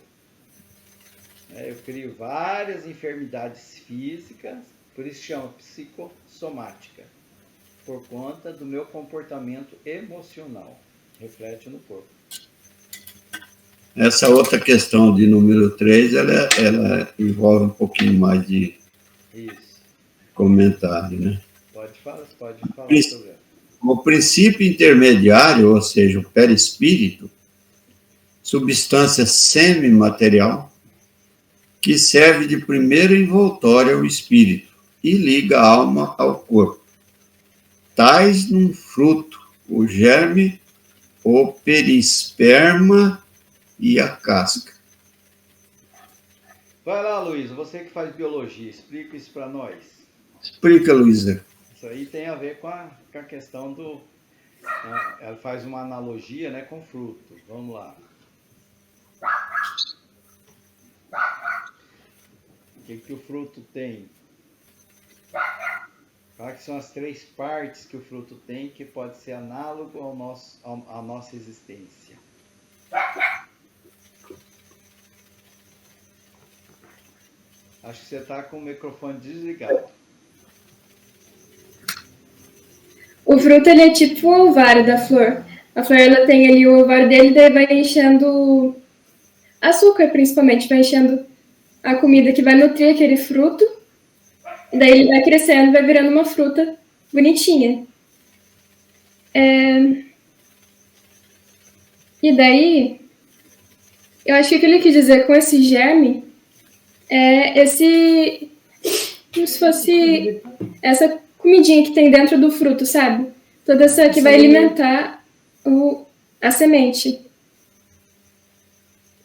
Eu crio várias enfermidades físicas, por isso chama psicossomática, por conta do meu comportamento emocional, reflete no corpo. Essa outra questão de número 3, ela envolve um pouquinho mais de comentário, né? Pode falar sobre ela. O princípio intermediário, ou seja, o perispírito, substância semimaterial, que serve de primeiro envoltório ao espírito e liga a alma ao corpo. Tais num fruto, o germe, o perisperma e a casca. Vai lá, Luísa, você que faz biologia, explica isso para nós. Explica, Luísa. Isso aí tem a ver com a questão do... ela faz uma analogia, né, com fruto. Vamos lá. O que o fruto tem? Quais são as 3 partes que o fruto tem que pode ser análogo à nossa existência? Acho que você está com o microfone desligado. O fruto ele é tipo o ovário da flor. A flor ela tem ali o ovário dele, daí vai enchendo açúcar, principalmente, vai enchendo a comida que vai nutrir aquele fruto. E daí ele vai crescendo, vai virando uma fruta bonitinha. E daí, eu acho que o que ele quis dizer com esse germe é como se fosse essa comidinha que tem dentro do fruto, sabe? Toda essa que vai alimentar a semente.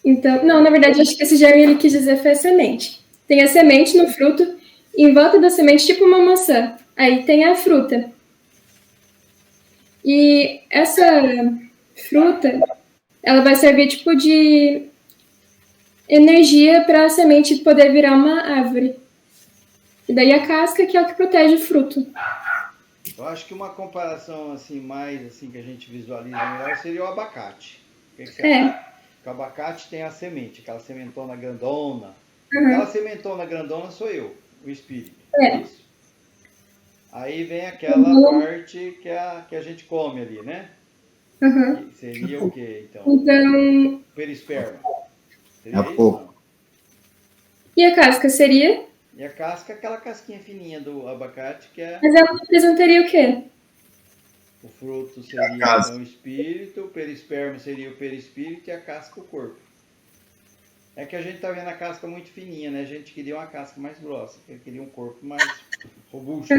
Então, não, na verdade, acho que esse germe ele quis dizer foi a semente. Tem a semente no fruto, e em volta da semente, tipo uma maçã. Aí tem a fruta. E essa fruta, ela vai servir tipo de energia para a semente poder virar uma árvore. E daí a casca que é o que protege o fruto. Eu acho que uma comparação assim mais assim que a gente visualiza melhor seria o abacate. O que você acha? O abacate tem a semente, aquela sementona grandona. Aquela sementona grandona sou eu, o espírito. Isso. Aí vem aquela parte que a gente come ali, né? Que seria o quê, então? Então... Perisperma. Seria isso? E a casca seria? E a casca é aquela casquinha fininha do abacate que é... Mas ela representaria o quê? O fruto seria então, o espírito, o perisperma seria o perispírito e a casca o corpo. É que a gente tá vendo a casca muito fininha, né? A gente queria uma casca mais grossa, queria um corpo mais robusto.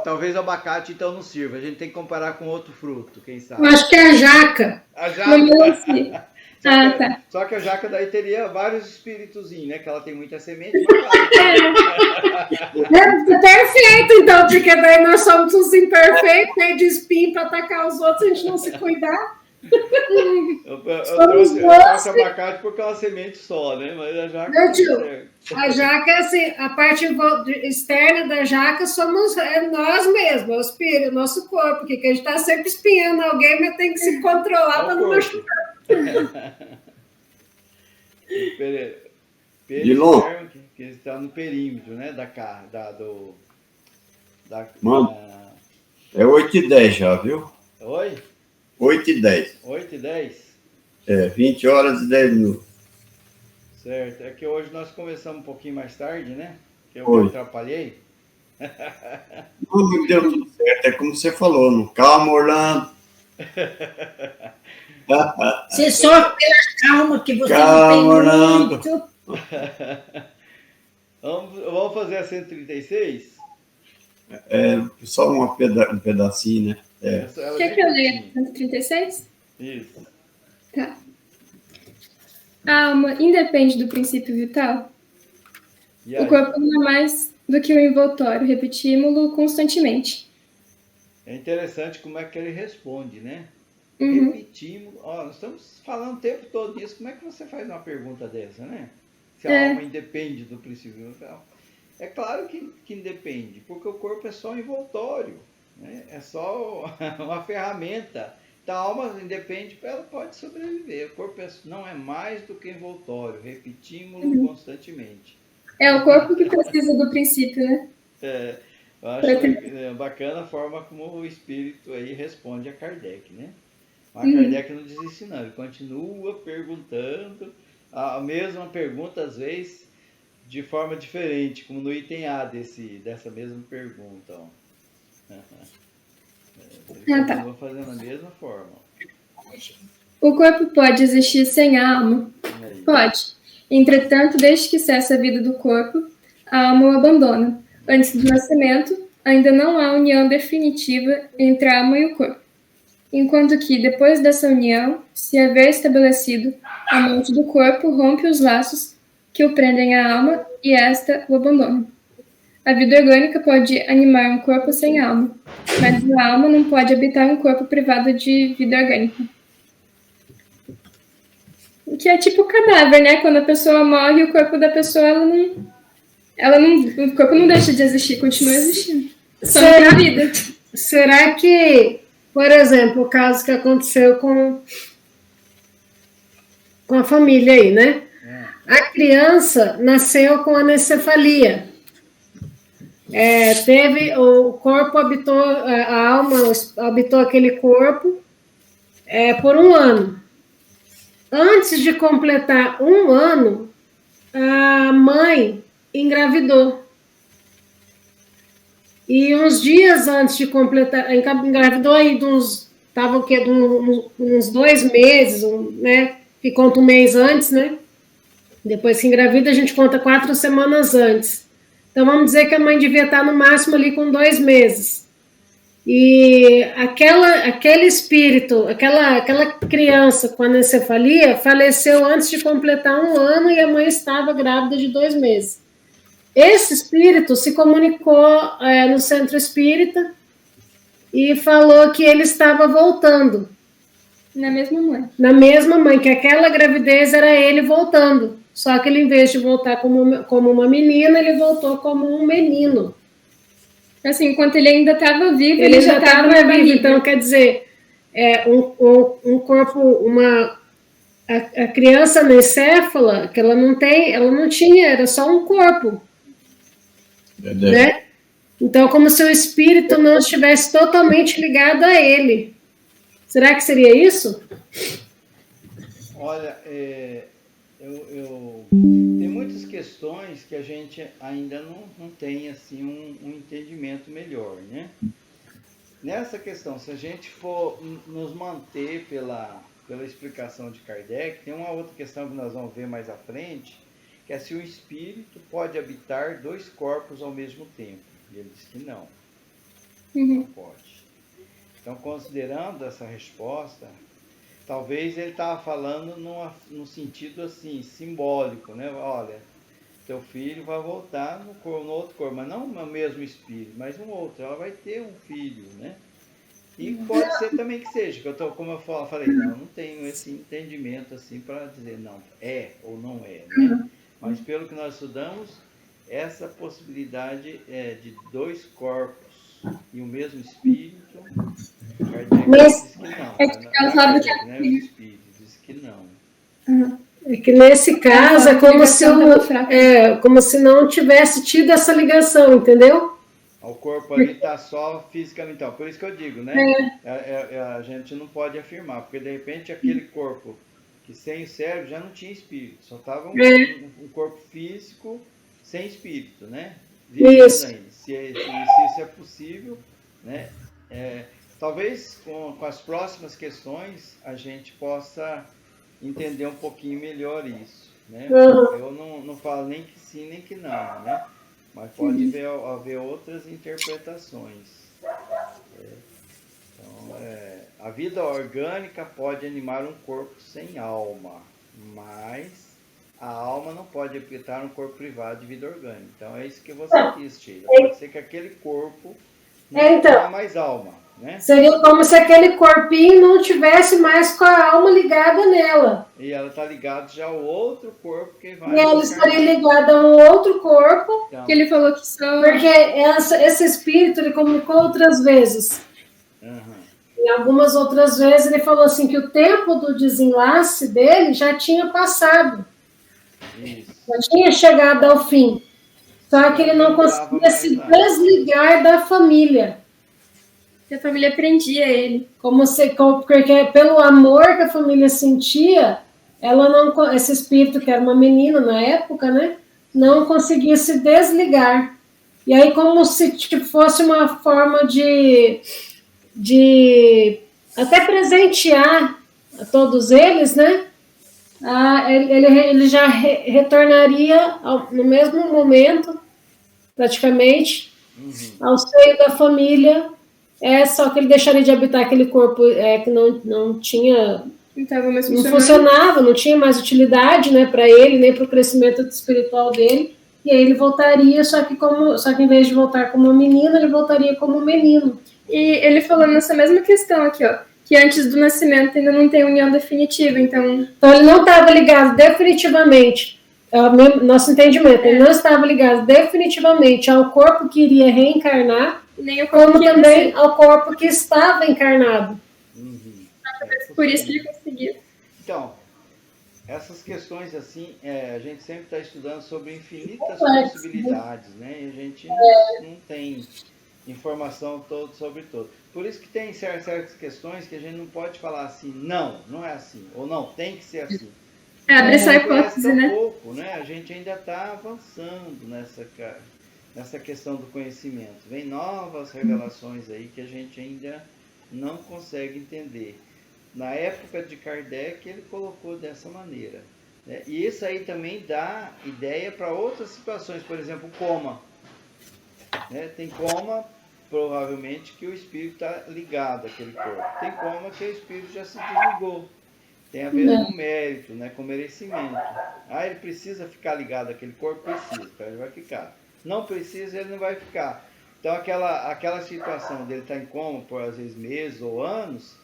Talvez o abacate então não sirva. A gente tem que comparar com outro fruto, quem sabe? Eu acho que é a jaca. A jaca. Tá. Só que a jaca daí teria vários espíritozinhos, né? Que ela tem muita semente. Perfeito, então, porque daí nós somos os imperfeitos, cheio de espinho para atacar os outros, a gente não se cuidar. Eu trouxe abacate porque é uma semente só, né? Mas a jaca. Meu tio, a jaca, assim, a parte externa da jaca somos nós mesmos, é o espírito, o nosso corpo, porque a gente está sempre espinhando alguém, mas tem que se controlar para não machucar. Perisperma, que está no perímetro, né? Mano, é 8h10 já, viu? Oi? 8h10. 8h10? 20 horas e 10 minutos. Certo. É que hoje nós começamos um pouquinho mais tarde, né? Que eu me atrapalhei. Não deu tudo certo, é como você falou, não. Calma, Orlando. Você só pela calma que você Calma, não tem Orlando. muito. Vamos fazer a 136? Só um pedacinho, né? Quer que eu leia 136? Isso. Tá. A alma independe do princípio vital? O corpo não é mais do que um envoltório, repetimos-lo constantemente. É interessante como é que ele responde, né? Uhum. Repetimos. Nós estamos falando o tempo todo disso. Como é que você faz uma pergunta dessa, né? Se a alma independe do princípio vital. É claro que independe, porque o corpo é só um envoltório, né? É só uma ferramenta. Então, a alma independe, ela pode sobreviver. O corpo não é mais do que envoltório, repetimos-lo constantemente. É o corpo que precisa do princípio, né? Eu acho bacana a forma como o espírito aí responde a Kardec, né? Mas Kardec não desiste não, ele continua perguntando a mesma pergunta, às vezes, de forma diferente, como no item A dessa mesma pergunta. Ó. Ele continua fazendo a mesma forma. O corpo pode existir sem a alma? Pode. Entretanto, desde que cessa a vida do corpo, a alma o abandona. Antes do nascimento, ainda não há união definitiva entre a alma e o corpo. Enquanto que, depois dessa união, se haver estabelecido, a mente do corpo rompe os laços que o prendem à alma e esta o abandona. A vida orgânica pode animar um corpo sem alma, mas a alma não pode habitar um corpo privado de vida orgânica. Que é tipo cadáver, né? Quando a pessoa morre, o corpo da pessoa, o corpo não deixa de existir, continua existindo. Só não tem vida. Será que, por exemplo, o caso que aconteceu com a família aí, né? A criança nasceu com anencefalia. O corpo habitou, a alma habitou aquele corpo por 1 ano. Antes de completar 1 ano, a mãe engravidou. E uns dias antes de completar, engravidou aí estava o quê? Uns 2 meses, né? Que conta 1 mês antes, né? Depois que engravida, a gente conta 4 semanas antes. Então, vamos dizer que a mãe devia estar no máximo ali com 2 meses. E aquele espírito, aquela criança com anencefalia faleceu antes de completar 1 ano e a mãe estava grávida de 2 meses. Esse espírito se comunicou no centro espírita e falou que ele estava voltando. Na mesma mãe. Na mesma mãe, que aquela gravidez era ele voltando. Só que ele, em vez de voltar como uma menina, ele voltou como um menino. Assim, enquanto ele ainda estava vivo, ele já estava vivo. Então, quer dizer, um corpo, a criança anencéfala, que ela não tinha, era só um corpo. Né? Então, como se o espírito não estivesse totalmente ligado a ele. Será que seria isso? Olha, tem muitas questões que a gente ainda não tem assim um entendimento melhor, né? Nessa questão, se a gente for nos manter pela explicação de Kardec, tem uma outra questão que nós vamos ver mais à frente, que é se o espírito pode habitar 2 corpos ao mesmo tempo. E ele diz que não. Não pode. Então, considerando essa resposta, talvez ele estava falando no sentido assim, simbólico, né? Olha, teu filho vai voltar no outro corpo, mas não o mesmo espírito, mas um outro. Ela vai ter um filho, né? E pode ser também que seja, que como eu falei, não tenho esse entendimento assim para dizer não, é ou não é, né? Mas pelo que nós estudamos, essa possibilidade de 2 corpos e o mesmo espírito, Kardec diz que não. Né? Os espíritos diz que não. É que nesse caso é como se não tivesse tido essa ligação, entendeu? O corpo ali está só fisicamente. Então, por isso que eu digo, né? A gente não pode afirmar, porque de repente aquele corpo que sem o cérebro já não tinha espírito, só estava um corpo físico sem espírito, né? Isso. Se isso é possível, né? Talvez com as próximas questões a gente possa entender um pouquinho melhor isso, né? Eu não falo nem que sim nem que não, né? Mas pode haver outras interpretações. Então, a vida orgânica pode animar um corpo sem alma, mas a alma não pode habitar um corpo privado de vida orgânica. Então, é isso que você quis, Sheila. Pode ser que aquele corpo não tenha mais alma, né? Seria como se aquele corpinho não tivesse mais com a alma ligada nela. E ela está ligada já ao outro corpo que vai... E ela estaria ligada a um outro corpo. Então, Que ele falou que só... Porque esse espírito, ele comunicou outras vezes. Em algumas outras vezes, ele falou assim, que o tempo do desenlace dele já tinha passado. Isso. Já tinha chegado ao fim. Só que ele não conseguia se desligar da família. Que a família prendia ele. Porque pelo amor que a família sentia, esse espírito, que era uma menina na época, né, não conseguia se desligar. E aí, como se fosse uma forma de até presentear a todos eles, né, ele já retornaria no mesmo momento, praticamente, ao seio da família. Só que ele deixaria de habitar aquele corpo que não tinha... Não funcionava, não tinha mais utilidade, né, para ele, nem para o crescimento espiritual dele. E aí ele voltaria, só que em vez de voltar como uma menina, ele voltaria como um menino. E ele falou nessa mesma questão aqui, ó, que antes do nascimento ainda não tem união definitiva, então ele não estava ligado definitivamente, nosso entendimento, ele não estava ligado definitivamente ao corpo que iria reencarnar, nem ao corpo como também ao corpo que estava encarnado. Por isso que ele conseguiu. Então, essas questões assim, a gente sempre está estudando sobre infinitas possibilidades, né? E a gente não tem informação sobre tudo. Por isso que tem certas questões que a gente não pode falar assim, não é assim, ou não, tem que ser assim. Abre essa hipótese, né? Pouco, né? A gente ainda está avançando nessa questão do conhecimento. Vem novas revelações aí que a gente ainda não consegue entender. Na época de Kardec, ele colocou dessa maneira, né? E isso aí também dá ideia para outras situações, por exemplo, coma. Né? Tem coma, provavelmente, que o espírito está ligado àquele corpo. Tem coma que o espírito já se desligou. Tem a ver com mérito, né? Com merecimento. Ele precisa ficar ligado àquele corpo? Precisa, então ele vai ficar. Não precisa, ele não vai ficar. Então, aquela situação dele estar em coma por, às vezes, meses ou anos,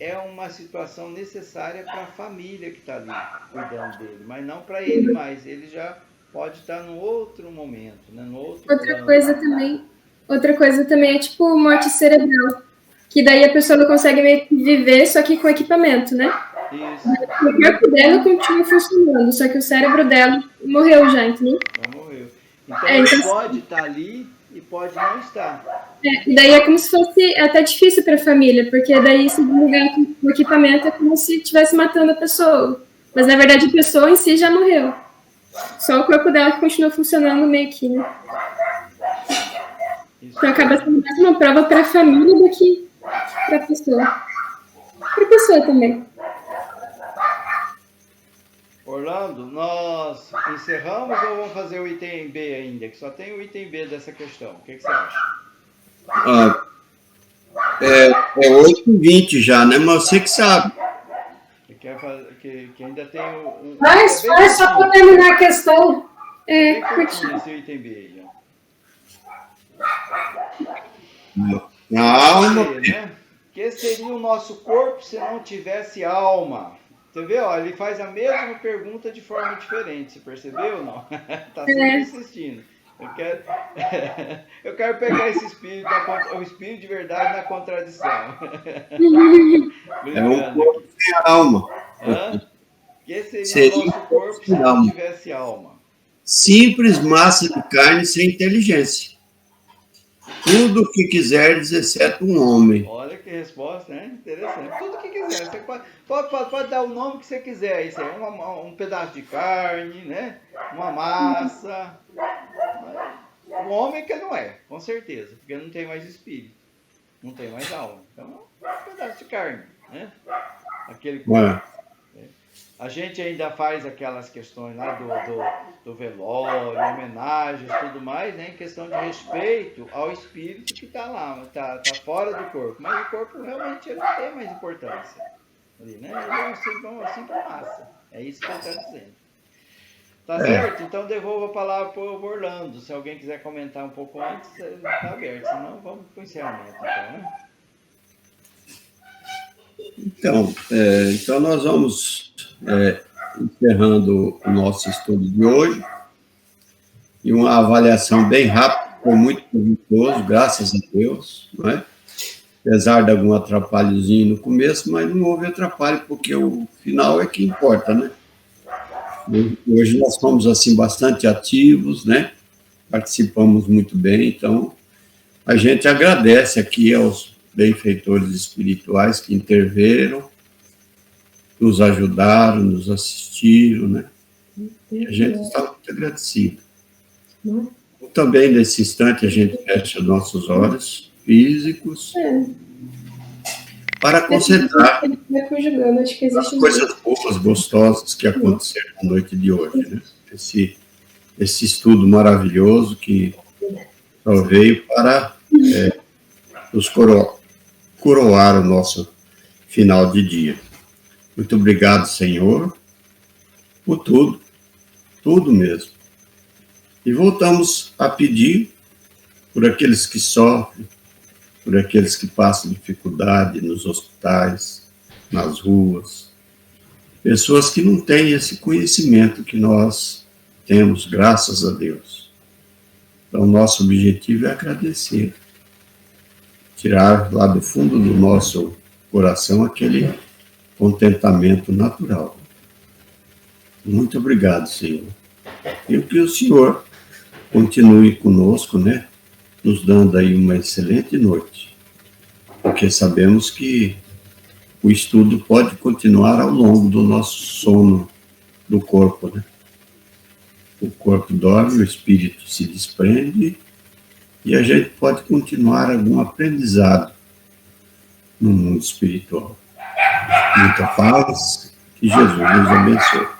é uma situação necessária para a família que está ali cuidando dele, mas não para ele mais. Ele já pode estar num outro momento, né? No outro Outra coisa também é tipo morte cerebral, que daí a pessoa não consegue meio que viver, só que com equipamento, né? Isso. O corpo dela continua funcionando, só que o cérebro dela morreu já, entendeu? Já morreu. Então ele pode estar ali e pode não estar. E daí é como se fosse até difícil para a família, porque daí se desligar o equipamento é como se estivesse matando a pessoa. Mas na verdade a pessoa em si já morreu. Só o corpo dela que continua funcionando meio que, né? Então acaba sendo mais uma prova para a família do que para a pessoa. Para a pessoa também. Orlando, nós encerramos ou vamos fazer o item B ainda? Que só tem o item B dessa questão. O que você acha? É 8h20 já, né? Mas você que sabe. que ainda tem um... Faz só para terminar a questão. Curtinho esse item B. Na alma... né? Que seria o nosso corpo se não tivesse alma? Você vê, ó, ele faz a mesma pergunta de forma diferente, você percebeu ou não? Está sempre insistindo. Eu quero pegar esse espírito, o espírito de verdade na contradição. É um corpo sem alma. Que seria o nosso corpo se não tivesse alma? Simples massa de carne sem inteligência. Tudo o que quiseres, exceto um homem. Olha que resposta, né? Interessante. Tudo o que quiser. Você pode dar o nome que você quiser. Isso aí, um pedaço de carne, né? Uma massa. Um homem que não é, com certeza. Porque não tem mais espírito. Não tem mais alma. Então, um pedaço de carne, né? Aquele corpo. A gente ainda faz aquelas questões lá do velório, homenagens, tudo mais, né? Em questão de respeito ao espírito que está lá, está fora do corpo. Mas o corpo realmente ele não tem mais importância. Ali, né? Ele é uma simples massa. É isso que ele está dizendo. Tá certo? Então devolvo a palavra para o Orlando. Se alguém quiser comentar um pouco antes, está aberto. Senão vamos para o encerramento, então, né? Então nós vamos encerrando o nosso estudo de hoje e uma avaliação bem rápida, foi muito proveitoso, graças a Deus, não é? Apesar de algum atrapalhozinho no começo, mas não houve atrapalho, porque o final é que importa, né? Hoje nós fomos, assim, bastante ativos, né? Participamos muito bem, então a gente agradece aqui aos benfeitores espirituais que interveram, nos ajudaram, nos assistiram, né? E a gente está muito agradecido. Também, nesse instante, a gente fecha nossos olhos físicos para concentrar as coisas boas, gostosas que aconteceram na noite de hoje, né? Esse estudo maravilhoso que só veio para nos coroar o nosso final de dia. Muito obrigado, Senhor, por tudo mesmo. E voltamos a pedir por aqueles que sofrem, por aqueles que passam dificuldade nos hospitais, nas ruas, pessoas que não têm esse conhecimento que nós temos, graças a Deus. Então, nosso objetivo é agradecer, tirar lá do fundo do nosso coração aquele contentamento natural. Muito obrigado, Senhor. E que o Senhor continue conosco, né? Nos dando aí uma excelente noite. Porque sabemos que o estudo pode continuar ao longo do nosso sono do corpo, né? O corpo dorme, o espírito se desprende e a gente pode continuar algum aprendizado no mundo espiritual. Muita paz, que Jesus nos abençoe.